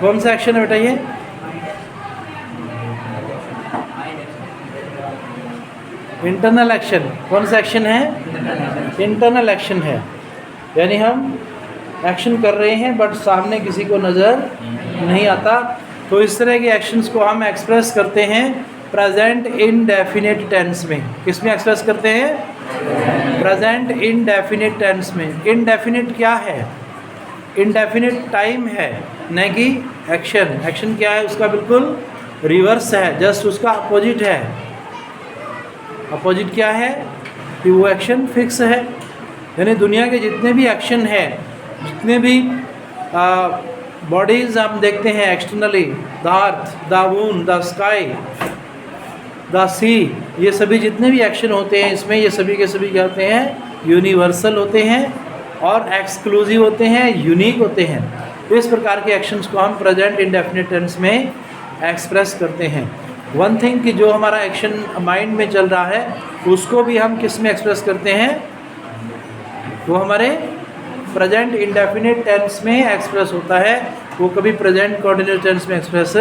कौन सा एक्शन है बेटा ये? Internal action. कौन सा एक्शन है? इंटरनल एक्शन है, यानी हम एक्शन कर रहे हैं बट सामने किसी को नज़र नहीं आता। तो इस तरह के एक्शंस को हम एक्सप्रेस करते हैं प्रेजेंट इंडेफिनिट टेंस में। किस में एक्सप्रेस करते हैं? प्रेजेंट इंडेफिनिट टेंस में। इंडेफिनिट क्या है? इंडेफिनिट टाइम है, न कि एक्शन। एक्शन क्या है? उसका बिल्कुल रिवर्स है, जस्ट उसका अपोजिट है। अपोजिट क्या है? कि वो एक्शन फिक्स है। यानी दुनिया के जितने भी एक्शन हैं, जितने भी बॉडीज़ हम देखते हैं externally, the earth, the moon, the sky, the sea, ये सभी जितने भी एक्शन होते हैं इसमें, ये सभी के सभी क्या होते हैं? यूनिवर्सल होते हैं और एक्सक्लूसिव होते हैं, यूनिक होते हैं। इस प्रकार के एक्शंस को हम प्रेजेंट इंडेफिनिट टेंस में एक्सप्रेस करते हैं। वन थिंग कि जो हमारा एक्शन माइंड में चल रहा है उसको भी हम किस में एक्सप्रेस करते हैं? वो हमारे प्रेजेंट इंडेफिनिट टेंस में एक्सप्रेस होता है, वो कभी प्रेजेंट कंटिन्यूअस टेंस में एक्सप्रेस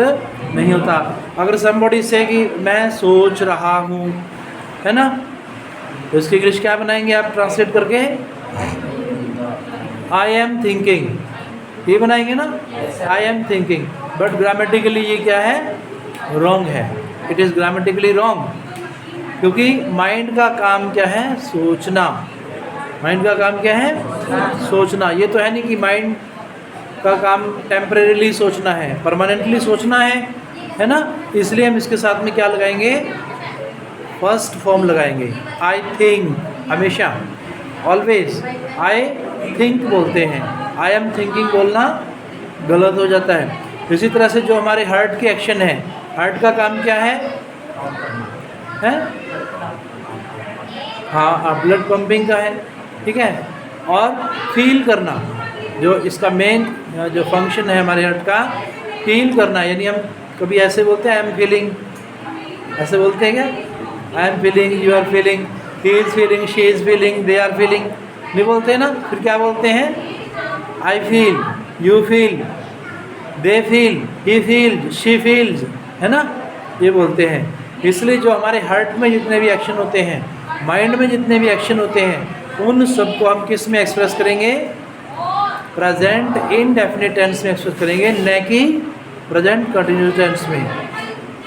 नहीं होता। अगर समबॉडी से कि मैं सोच रहा हूँ, है ना, तो इसकी इंग्लिश क्या बनाएंगे आप ट्रांसलेट करके? आई एम थिंकिंग, ये बनाएंगे ना, I am thinking. But grammatically ये क्या है? रॉन्ग है। इट इज़ ग्रामेटिकली रॉन्ग, क्योंकि माइंड का काम क्या है? सोचना। माइंड का काम क्या है? सोचना। ये तो है नहीं कि माइंड का काम टेम्परेरीली सोचना है, परमानेंटली सोचना है ना। इसलिए हम इसके साथ में क्या लगाएंगे? फर्स्ट फॉर्म लगाएंगे। आई थिंक, हमेशा, ऑलवेज आई थिंक बोलते हैं। आई एम थिंकिंग बोलना गलत हो जाता है। इसी तरह से जो हमारे हार्ट के एक्शन है, हार्ट का काम क्या है? हाँ, ब्लड पंपिंग का है, ठीक है। और फील करना, जो इसका मेन जो फंक्शन है हमारे हार्ट का, फील करना। यानी हम कभी ऐसे बोलते हैं आई एम फीलिंग, ऐसे बोलते हैं क्या? I am feeling, you are feeling, he is feeling, she is feeling, they are feeling, नहीं बोलते हैं ना। फिर क्या बोलते हैं? I feel, you feel, they feel, he feel, she feels, है ना, ये बोलते हैं। इसलिए जो हमारे हार्ट में जितने भी एक्शन होते हैं, माइंड में जितने भी एक्शन होते हैं, उन सबको हम किस में एक्सप्रेस करेंगे? प्रेजेंट इंडेफिनिट टेंस में एक्सप्रेस करेंगे, न कि प्रेजेंट कंटिन्यूअस टेंस में।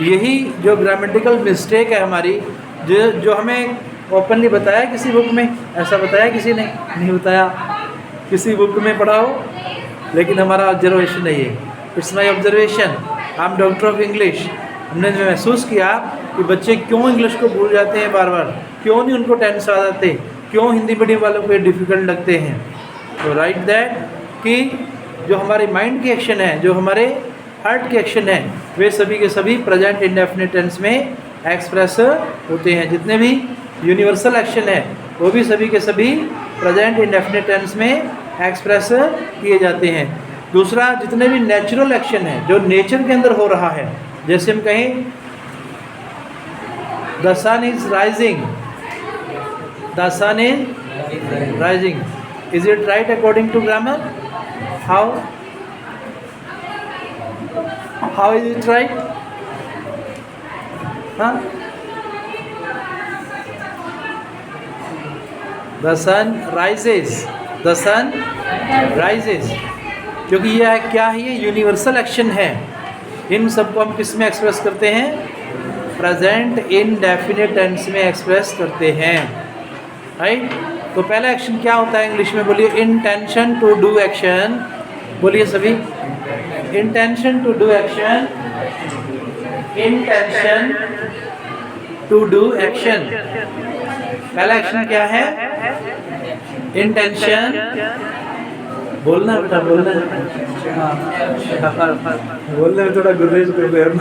यही जो ग्रामेटिकल मिस्टेक है हमारी, जो हमें ओपनली बताया किसी बुक में, ऐसा बताया किसी ने? नहीं बताया। किसी बुक में पढ़ा हो, लेकिन हमारा ऑब्जर्वेशन नहीं है। It's my observation, I am doctor of English. हमने महसूस किया कि बच्चे क्यों इंग्लिश को भूल जाते हैं बार बार, क्यों नहीं उनको टेंस आ जाते, क्यों हिंदी मीडियम वालों को डिफ़िकल्ट लगते हैं। तो राइट दैट कि जो हमारे माइंड के एक्शन है, जो हमारे हार्ट के एक्शन है, वे सभी के सभी प्रेजेंट इंडेफिनिट टेंस में एक्सप्रेस होते हैं। जितने भी यूनिवर्सल एक्शन है वो भी सभी के सभी प्रेजेंट इंडेफिनिट टेंस में एक्सप्रेस किए जाते हैं। दूसरा, जितने भी नेचुरल एक्शन है, जो नेचर के अंदर हो रहा है, जैसे हम कहें the sun is rising, the sun is rising, is it right according to grammar? How is it right? हाँ, the sun rises, the sun rises, क्योंकि यह क्या है? ये यूनिवर्सल एक्शन है। इन सबको हम किस में एक्सप्रेस करते हैं? प्रेजेंट इंडेफिनिट टेंस में एक्सप्रेस करते हैं, राइट। तो पहला एक्शन क्या होता है इंग्लिश में? बोलिए, इंटेंशन टू डू एक्शन। बोलिए सभी, intention to do action, intention to do action. पहला एक्शन क्या है? इंटेंशन। बोलना बेटा, बोलना, बोलने में थोड़ा गुर्रेज कर रहे हैं।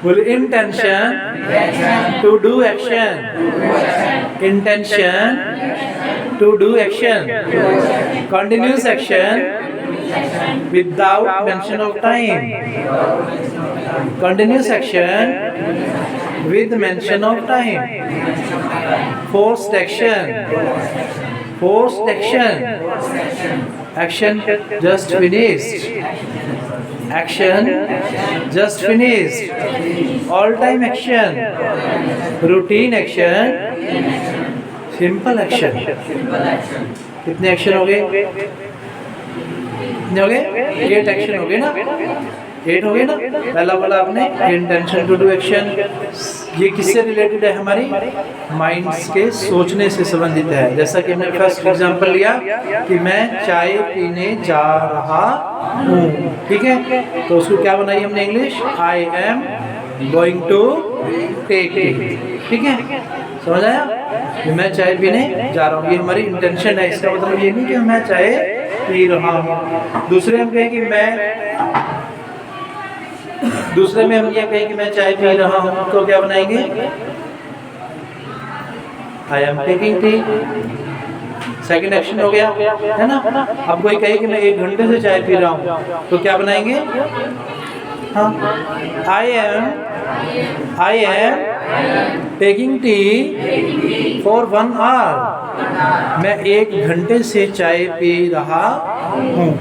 बोले, intention to do action, intention to do action, continuous action without mention of time, continuous action with mention of time, forced action, forced action, action just finished, action, just finished, all time action, routine action, simple action. कितने action हो गए? कितने हो गए? 8 action हो गए ना? 8 हो गए ना? पहला बोला आपने इंटेंशन टू डू एक्शन, ये किससे रिलेटेड है? हमारी माइंड्स के सोचने से संबंधित है। जैसा कि हमने फर्स्ट एग्जांपल लिया कि मैं चाय पीने जा रहा हूँ, ठीक है, तो उसको क्या बनाई हमने English? I am going to take tea, ठीक है, समझ आया? कि मैं चाय पीने जा रहा हूँ, ये हमारी इंटेंशन है। इसका मतलब ये नहीं कि मैं चाय पी रहा हूँ। दूसरे हम कहें कि दूसरे में हम ये कहें कि मैं चाय पी रहा हूँ, तो क्या बनाएंगे? आई am taking T, second action हो गया, है ना? अब कोई कहे कि मैं 1 घंटे से चाय पी रहा हूँ, तो क्या बनाएंगे? हाँ, I am taking tea for 1 hour, मैं 1 घंटे से चाय पी रहा हूँ।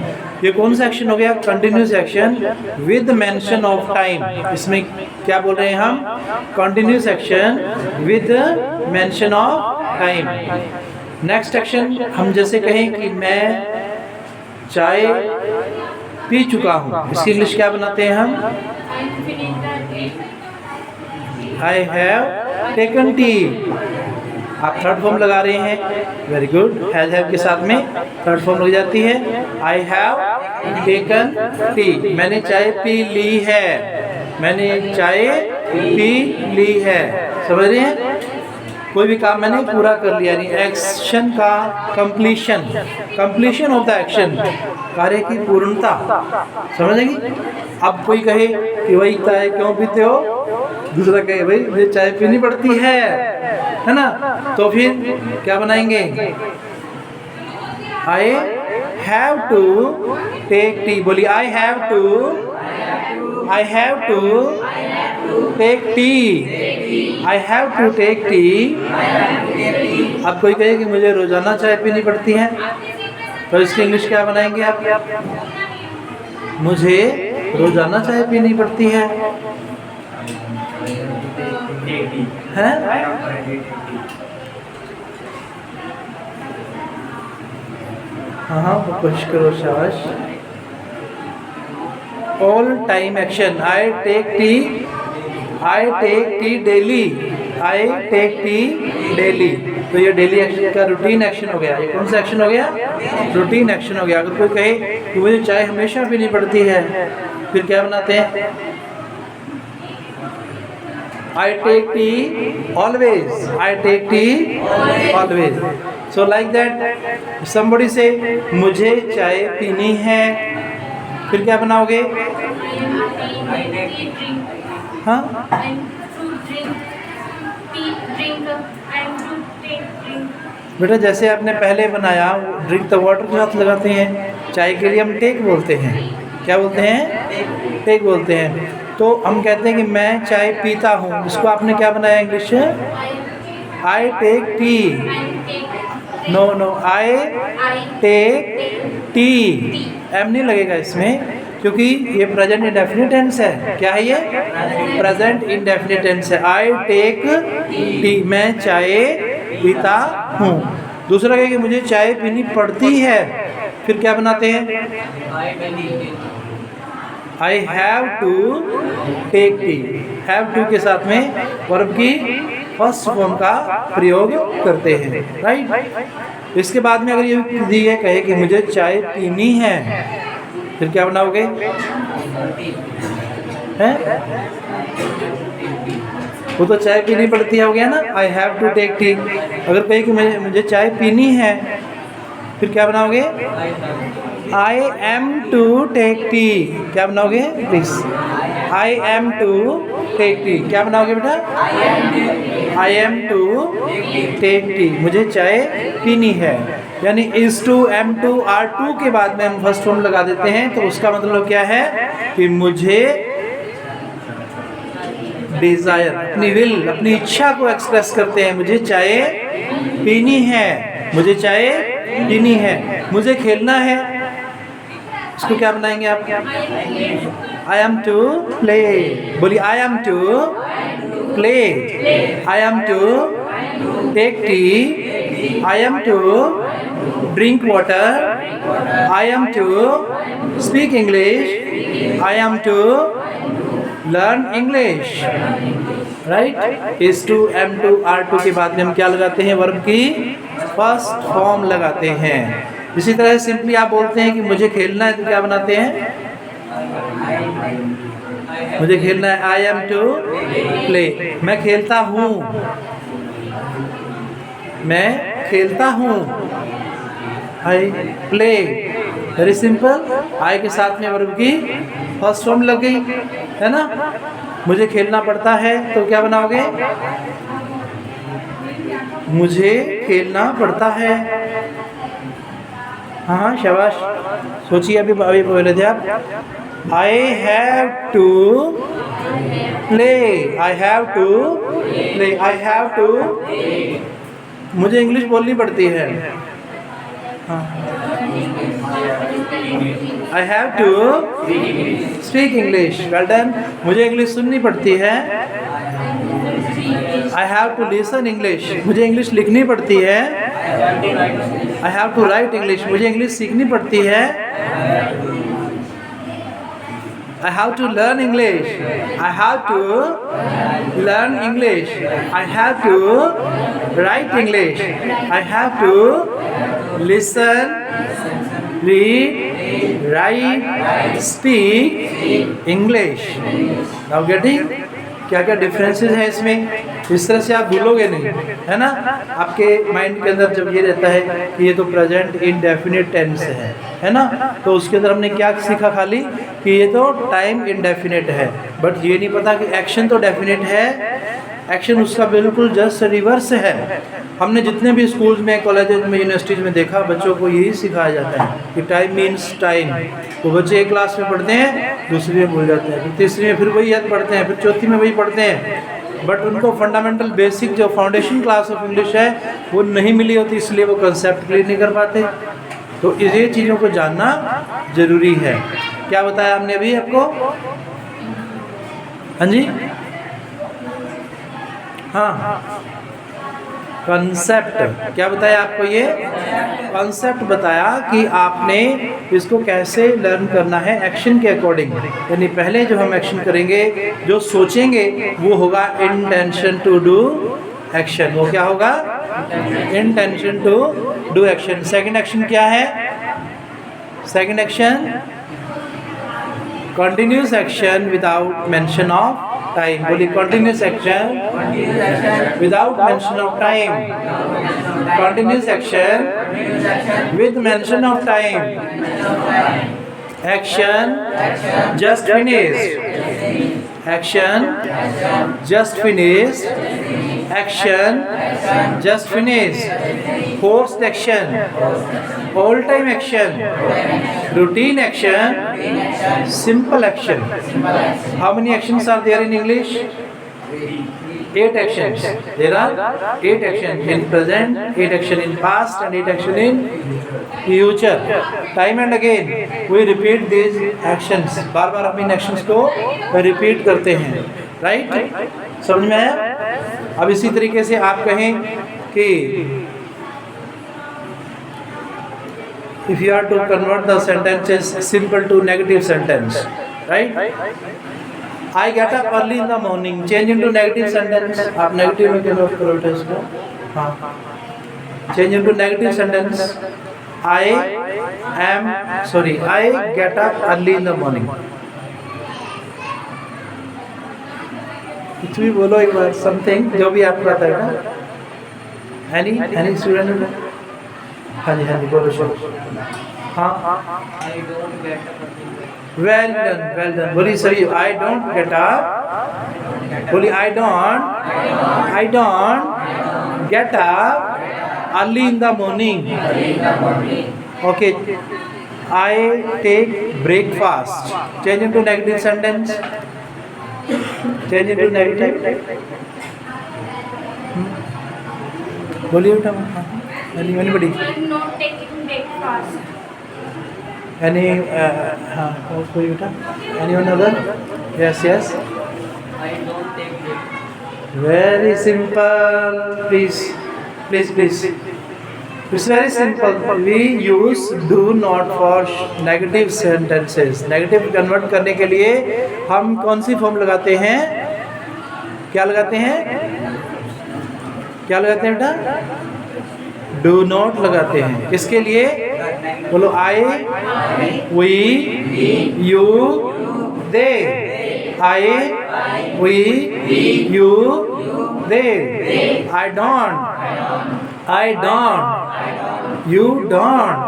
ये कौन सा एक्शन हो गया? Continuous action with mention of time. इसमें क्या बोल रहे हैं हम? Continuous action with mention of time. Next action हम जैसे कहें कि मैं चाय पी चुका हूँ, इसकी इंग्लिश क्या बनाते हैं हम? I have taken T. आप थर्ड फॉर्म लगा रहे हैं, वेरी गुड, हैव के साथ में थर्ड फॉर्म लग जाती है। आई हैव टेकन टी, मैंने चाय पी ली है, मैंने चाय पी ली है, समझ रहे हैं? कोई भी काम मैंने पूरा कर लिया, यानी एक्शन का कंप्लीशन ऑफ द एक्शन, कार्य की पूर्णता, समझेगी? अब कोई कहे कि भाई चाय क्यों पीते हो, दूसरा कहे भाई मुझे चाय पीनी पड़ती है ना? तो फिर क्या बनाएंगे? I have to take tea, बोलिए I have to take tea, I have to take tea. अब कोई कहे कि मुझे रोजाना चाय पीनी पड़ती है, तो इसकी इंग्लिश क्या बनाएंगे आप? मुझे रोजाना चाय पीनी पड़ती है, हैं? हाँ, कोशिश करो, शाबाश। All time action, I take tea daily, I take tea daily, तो ये डेली एक्शन का रूटीन एक्शन हो गया। ये कौन सा एक्शन हो गया? रूटीन एक्शन हो गया। अगर कोई कहे कि मुझे चाय हमेशा पीनी पड़ती है, फिर क्या बनाते हैं? I take tea always, I take tea always. So like that somebody से मुझे चाय पीनी है, फिर क्या बनाओगे? हाँ, बेटा जैसे आपने पहले बनाया, ड्रिंक द वाटर के साथ लगाते हैं, चाय के लिए हम टेक बोलते हैं। क्या बोलते हैं? टेक बोलते हैं। तो हम कहते हैं कि मैं चाय पीता हूँ, इसको आपने क्या बनाया English? I take tea. No, I take tea, am नहीं लगेगा इसमें, क्योंकि ये प्रेजेंट इंडेफिनिट टेंस है। क्या है ये? प्रेजेंट इंडेफिनिट टेंस है। आई टेक टी, मैं चाय पीता हूँ। दूसरा कहे कि मुझे चाय पीनी पड़ती है, फिर क्या बनाते हैं? I have to take tea, have to के साथ में वर्ब की फर्स्ट फॉर्म का प्रयोग करते हैं, राइट? इसके बाद में अगर ये कहे कि मुझे चाय पीनी है, फिर क्या बनाओगे? हैं? वो तो चाय पीनी पड़ती है, हो गया ना, I have to take tea. अगर कहे कि मुझे चाय पीनी है, फिर क्या बनाओगे? I am to take tea. क्या बनाओगे please? I am to take tea. क्या बनाओगे बेटा? I am to take tea, मुझे चाय पीनी है। यानी is to, am to, are to के बाद में हम फर्स्ट फॉर्म लगा देते हैं, तो उसका मतलब क्या है कि मुझे डिजायर, अपनी विल, अपनी इच्छा को एक्सप्रेस करते हैं। मुझे चाय पीनी है, मुझे चाय पीनी है, मुझे खेलना है, इसको क्या बनाएंगे आप? I am to play. बोलिए I am to play, I am to take tea, I am to drink water, I am to speak English, I am to learn English. Right, is to am to are to के बाद में हम क्या लगाते हैं? Verb की first form लगाते हैं। इसी तरह सिंपली आप बोलते हैं कि मुझे खेलना है, तो क्या बनाते हैं? मुझे खेलना है, आई एम टू प्ले। मैं खेलता हूँ, मैं खेलता हूँ, I play. Very simple. I के साथ में वर्ब की फर्स्ट फॉर्म लग गई, है ना। मुझे खेलना पड़ता है, तो क्या बनाओगे? मुझे खेलना पड़ता है। हाँ शाबाश, सोचिए। अभी बोले थे आप, I have to play, I have to play, I have to. मुझे इंग्लिश बोलनी पड़ती है। हाँ, I have to speak English. Well done. मुझे इंग्लिश सुननी पड़ती है। I have to listen English. मुझे इंग्लिश लिखनी पड़ती है। I have to write English. मुझे इंग्लिश सीखनी पड़ती है। I have to learn English. I have to learn English. I have to write English. I have to listen, read, write, speak English. Now getting? क्या क्या differences हैं इसमें? इस तरह से आप भूलोगे नहीं, है ना। आपके माइंड के अंदर जब ये रहता है कि ये तो प्रेजेंट इंडेफिनिट टेंस है ना, तो उसके अंदर हमने क्या सीखा? खाली कि ये तो टाइम इंडेफिनिट है, बट ये नहीं पता कि एक्शन तो डेफिनिट है। एक्शन उसका बिल्कुल जस्ट रिवर्स है। हमने जितने भी स्कूल्स में, कॉलेजेस में, यूनिवर्सिटीज़ में देखा, बच्चों को यही सिखाया जाता है कि टाइम मीन्स टाइम। तो बच्चे एक क्लास में पढ़ते हैं, दूसरी में भूल जाते हैं, फिर तीसरी में फिर वही याद पढ़ते हैं, फिर चौथी में वही पढ़ते हैं, बट उनको फंडामेंटल बेसिक जो फाउंडेशन क्लास ऑफ इंग्लिश है वो नहीं मिली होती, इसलिए वो कंसेप्ट क्लियर नहीं कर पाते। तो ये चीज़ों को जानना ज़रूरी है। क्या बताया हमने अभी आपको? हाँ जी, हाँ, कंसेप्ट। क्या बताया आपको? ये कंसेप्ट बताया कि आपने इसको कैसे लर्न करना है एक्शन के अकॉर्डिंग। यानी पहले जो हम एक्शन करेंगे, जो सोचेंगे, वो होगा इंटेंशन टू डू एक्शन। वो क्या होगा? Intention to do action. Second action क्या है? Second action continuous action without mention of time. बोलिए, continuous action without mention of time. Continuous action with mention of time. Action just finished. Action just finished. Action just finished. Forced action, all time action, routine action, simple action. How many actions are there in English? 8 actions. There are 8 actions in present, 8 action in past, and 8 action in future. Time and again we repeat these actions. बार बार हम इन actions को repeat करते हैं, right? समझ में आया? अब इसी तरीके से आप कहें कि if you are to convert the sentences simple to negative sentence, right? I get up early in the morning. Change into negative sentence. आप negative में convert करो इसको। हाँ, change into negative sentence. I get up early in the morning. कुछ भी बोलो एक बार, something जो भी आपको आता है ना। Any student? हाँ जी, हाँ जी, बोलो शुरू। हाँ, वेल डन, वेल डन। बोलिए सही। I don't get up. बोलिए I don't get up early in the morning. Okay, I take breakfast. Change into negative sentence. Change into negative. बोलिए बेटा। Anybody? I'm not taking breakfast. Any हाँ और कोई बेटा, any one other? Yes yes, I don't take lift. Very simple, please please please, it's very simple. We use do not for negative sentences. Negative convert करने के लिए हम कौन सी form लगाते हैं? क्या लगाते हैं? क्या लगाते हैं बेटा? डू नॉट लगाते हैं. किसके लिए? बोलो, I, we, you, they. I, we, you, they. I don't, I don't, you don't,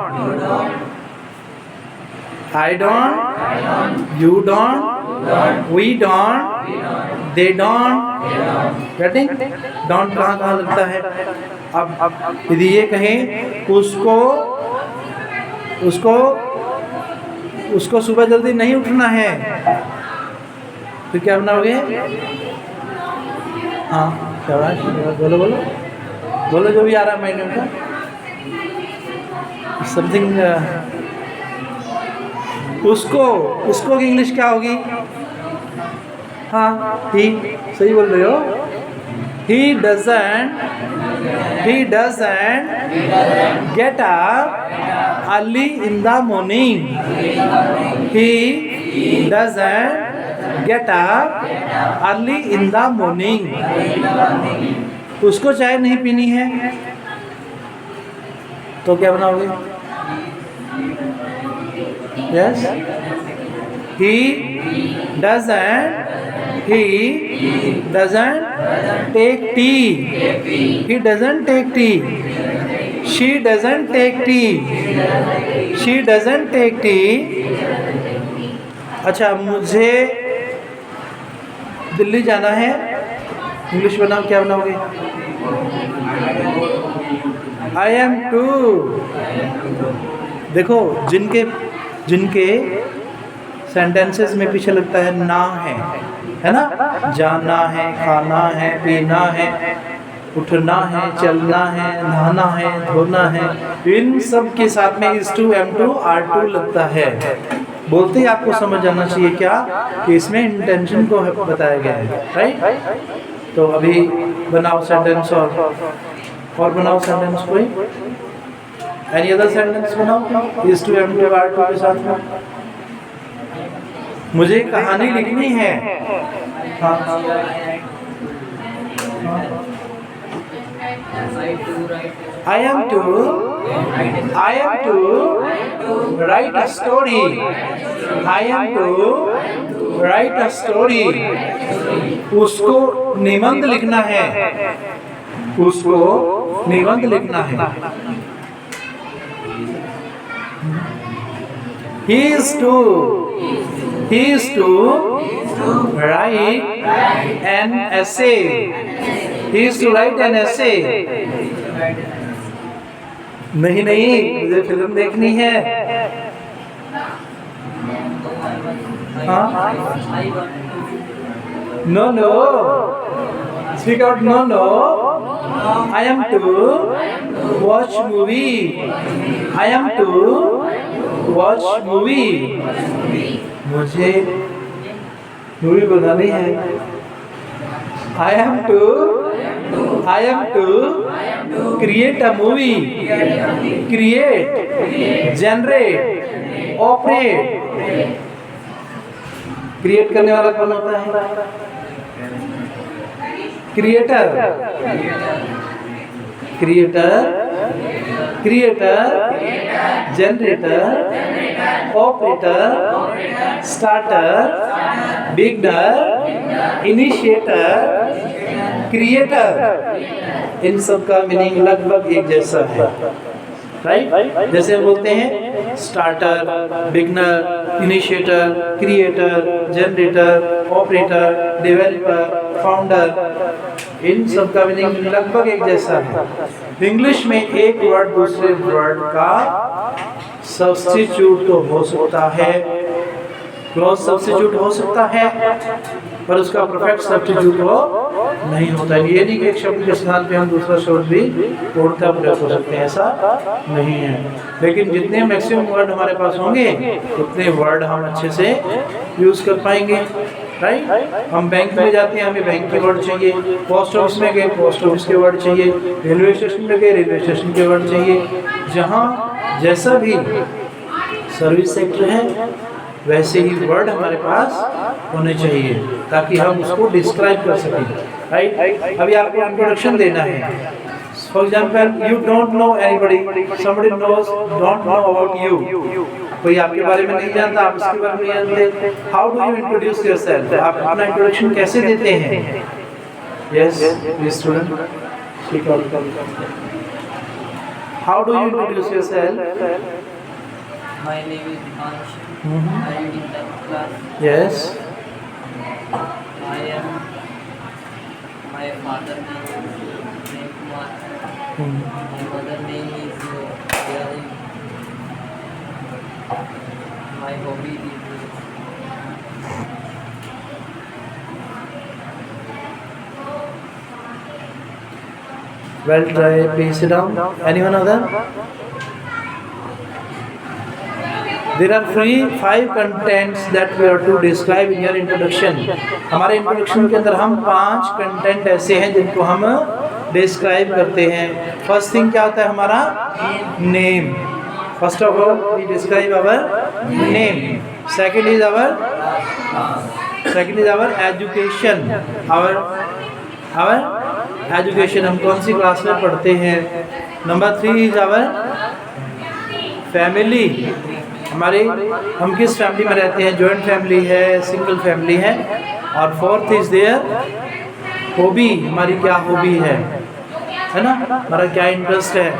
I don't, you don't, we don't, they don't. Getting? Don't कहाँ कहाँ लगता है? अब यदि ये कहें उसको उसको उसको सुबह जल्दी नहीं उठना है, तो क्या बनाओगे? हाँ शाबाश, बोलो बोलो बोलो, जो भी आ रहा है माइंड में समथिंग. उसको उसको की इंग्लिश क्या होगी? हाँ ही, सही बोल रहे हो. He doesn't get up early in the morning. He doesn't get up early in the morning. उसको चाय नहीं पीनी है, तो क्या बनाओगे? Yes, he doesn't take tea. He doesn't take tea. She doesn't take tea. She doesn't take tea. अच्छा, मुझे दिल्ली जाना है. इंग्लिश बनाओ, क्या बनाओगे? I am to. देखो, जिनके सेंटेंसेस में पीछे लगता है ना है ना? जाना है, खाना है, पीना है, उठना है, चलना है, नहाना है, धोना है, इन सब के साथ में is to, am to, are to लगता है. बोलते ही आपको समझ आना चाहिए क्या कि इसमें इंटेंशन को बताया गया है. राइट? तो अभी बनाओ सेंटेंस, और बनाओ सेंटेंस कोई. एनी अदर सेंटेंस बनाओ is to, am to, are to के साथ में. मुझे कहानी लिखनी है. हाँ. I am to write a story. I am to write a story. उसको निबंध लिखना है. उसको निबंध लिखना है. He is to write an essay. He is to write an essay. नहीं, मुझे फिल्म देखनी है. हाँ? No. Speak out. No. I am to watch movie. I am to watch movie. मुझे मूवी बनानी है. I am to create a movie. Create, generate, operate. Create करने वाला कौन होता है? Creator, generator, operator, starter, beginner, initiator, creator. इन सब का मीनिंग लगभग एक जैसा है. राइट? जैसे हम बोलते हैं starter, beginner, initiator, creator, generator, operator, developer, founder, इन सब का मीनिंग लगभग एक जैसा है. इंग्लिश में एक वर्ड दूसरे वर्ड का सब्स्टिट्यूट तो हो सकता है, क्लोज सब्स्टिट्यूट हो सकता है, पर उसका परफेक्ट सब्स्टिट्यूट हो नहीं होता है। ये नहीं कि एक शब्द के स्थान पे हम दूसरा शब्द भी पूर्णतः प्रयोग कर सकते हैं, ऐसा नहीं है। लेकिन जितने मैक्सिमम वर्ड हमारे पास होंगे उतने वर्ड हम अच्छे से यूज़ कर पाएंगे, राइट। हम बैंक में जाते हैं, हमें बैंक के वर्ड चाहिए, पोस्ट ऑफिस में गए पोस्ट ऑफिस के वर्ड चाहिए, रेलवे स्टेशन में गए रेलवे स्टेशन के वर्ड चाहिए। जहाँ जैसा भी सर्विस सेक्टर है वैसे ही वर्ड हमारे पास होने चाहिए ताकि हम उसको डिस्क्राइब कर सकें, राइट। अभी आपको इंट्रोडक्शन देना है। For example, you don't know anybody, somebody knows don't know about you, कोई आपके बारे में नहीं जानता, आप उसके बारे में जानते। How do you introduce yourself, आप अपना इंट्रोडक्शन कैसे देते हैं? Yes student, how do you introduce yourself? My name is Dipanshu. I am in 10th class. Yes, I am. My father name is Prem Kumar. My mother name is Yari. My hobby is well try, please sit down. Anyone other? There are free 5 contents that we are to describe in your introduction. हमारे introduction के अंदर हम 5 content ऐसे हैं जिनको हम describe करते हैं। फर्स्ट थिंग क्या होता है हमारा? Name. First of all we describe our name. Second is our education. Our education, हम कौन सी क्लास में पढ़ते हैं। नंबर 3 इज आवर फैमिली, हम किस फैमिली में रहते हैं, जॉइंट फैमिली है, सिंगल फैमिली है। और फोर्थ इज देयर हॉबी, हमारी क्या हॉबी है ना, हमारा क्या इंटरेस्ट है,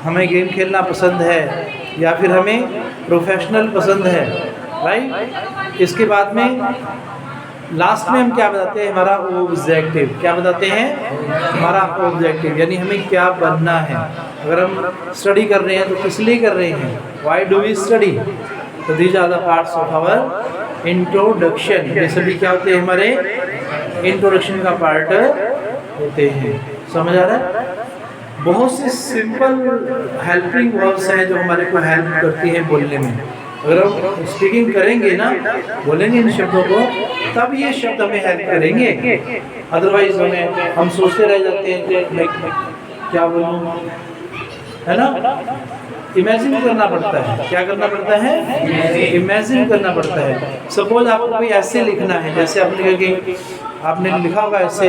हमें गेम खेलना पसंद है या फिर हमें प्रोफेशनल पसंद है, राइट। इसके बाद में लास्ट में हम क्या बताते हैं, हमारा ऑब्जेक्टिव। क्या बताते हैं? हमारा ऑब्जेक्टिव, यानी हमें क्या बनना है। अगर हम स्टडी कर रहे हैं तो किस लिए कर रहे हैं, वाई डू वी स्टडी। तो these are the parts of our introduction. ये सभी क्या होते हैं, हमारे इंट्रोडक्शन का पार्ट होते हैं। समझ आ रहा है? बहुत से सिंपल हेल्पिंग वर्ड्स हैं जो हमारे को हेल्प करती हैं बोलने में। अगर हम स्पीकिंग करेंगे ना, बोलेंगे इन शब्दों को, तब ये शब्द हमें हेल्प करेंगे। अदरवाइज हम सोचते रह जाते हैं क्या बोलूँ, है ना। इमेजिन करना पड़ता है। क्या करना पड़ता है? इमेजिन करना पड़ता है। सपोज आपको कोई ऐसे लिखना है, जैसे आपने लिखा होगा ऐसे,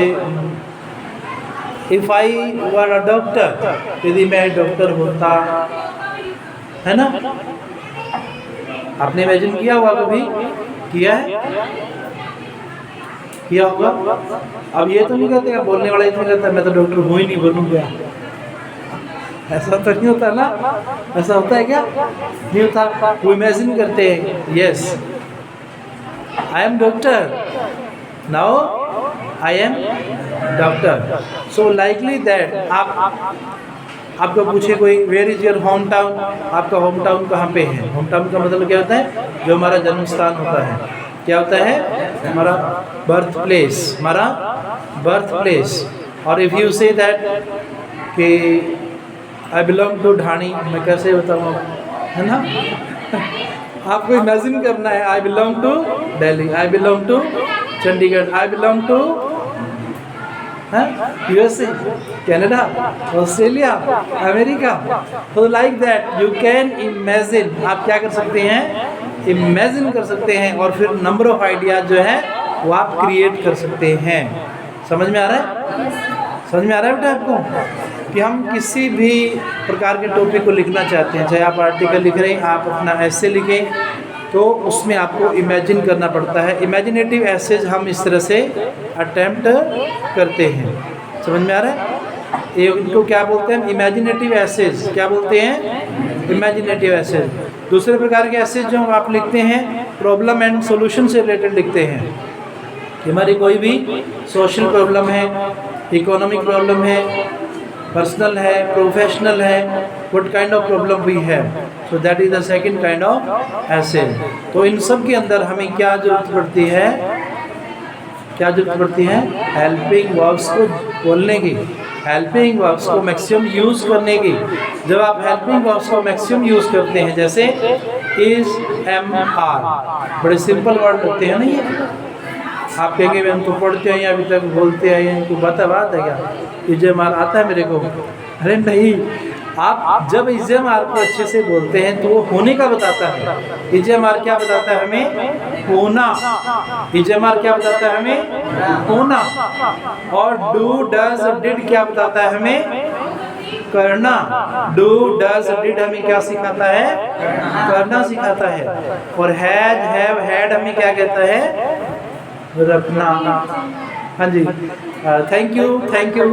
if I were a doctor, यदि मैं डॉक्टर होता, है ना। आपने इमेजिन किया होगा, कभी किया है? किया होगा। अब ये तो नहीं कहते, बोलने वाला इतना कहता है मैं तो डॉक्टर हूँ ही नहीं, बनूंगा। ऐसा तो नहीं होता ना, ऐसा होता है क्या? नहीं होता। वो इमेजिन करते हैं, yes I am doctor, now I am doctor. So likely that आपको पूछे कोई where is your home town, आपका होम टाउन कहाँ पे है। होम टाउन का मतलब क्या होता है? जो हमारा जन्म स्थान होता है। क्या होता है? हमारा बर्थ प्लेस, हमारा बर्थ प्लेस। और इफ़ यू से दैट कि आई बिलोंग टू ढाणी, मैं कैसे बताऊँ, है ना। आपको इमेजिन करना है, I belong to Delhi, I belong to Chandigarh, I belong to USA, Canada, Australia, America. तो like that you can imagine. आप क्या कर सकते हैं? इमेजिन कर सकते हैं। और फिर नंबर ऑफ आइडियाज जो है वो आप क्रिएट कर सकते हैं। समझ में आ रहा है? समझ में आ रहा है बेटा आपको कि हम किसी भी प्रकार के टॉपिक को लिखना चाहते हैं, चाहे आप आर्टिकल लिख रहे हैं, आप अपना ऐसे लिखें, तो उसमें आपको इमेजिन करना पड़ता है। इमेजिनेटिव एसेज हम इस तरह से अटेम्प्ट करते हैं। समझ में आ रहा है? ये इनको क्या बोलते हैं? Imaginative essays. क्या बोलते हैं? Imaginative essays. दूसरे प्रकार के एसेज जो आप लिखते हैं, प्रॉब्लम एंड सॉल्यूशन से रिलेटेड लिखते हैं। हमारी कोई भी सोशल प्रॉब्लम है, इकोनॉमिक प्रॉब्लम है, पर्सनल है, प्रोफेशनल है, what kind of problem we have, so that is the second kind of essays. तो इन सब के अंदर हमें क्या जरूरत पड़ती है? क्या जरूरत पड़ती है? हेल्पिंग वर्ब्स को बोलने की, हेल्पिंग वर्ब्स को मैक्सिमम यूज़ करने की। जब आप हेल्पिंग वर्ब्स को मैक्सिमम यूज़ करते हैं, जैसे इज, एम, आर, बड़े सिंपल वर्ड लगते हैं ना ये। आप कहेंगे हम तो पढ़ते हैं अभी तक, बोलते आए हैं, कोई बात है क्या? इज, एम, आर आता है मेरे को? अरे नहीं, आप जब इज, एम, आर को अच्छे से बोलते हैं तो वो होने का बताता है। इज, एम, आर क्या बताता है हमें? होना। इज, एम, आर क्या बताता है हमें? होना। और डू, डज, डिड क्या बताता है हमें? करना। डू, डज, डिड हमें क्या सिखाता है? करना सिखाता है। और हैज, हैव, हैड हमें क्या कहता है? रखना। हाँ जी, थैंक यू।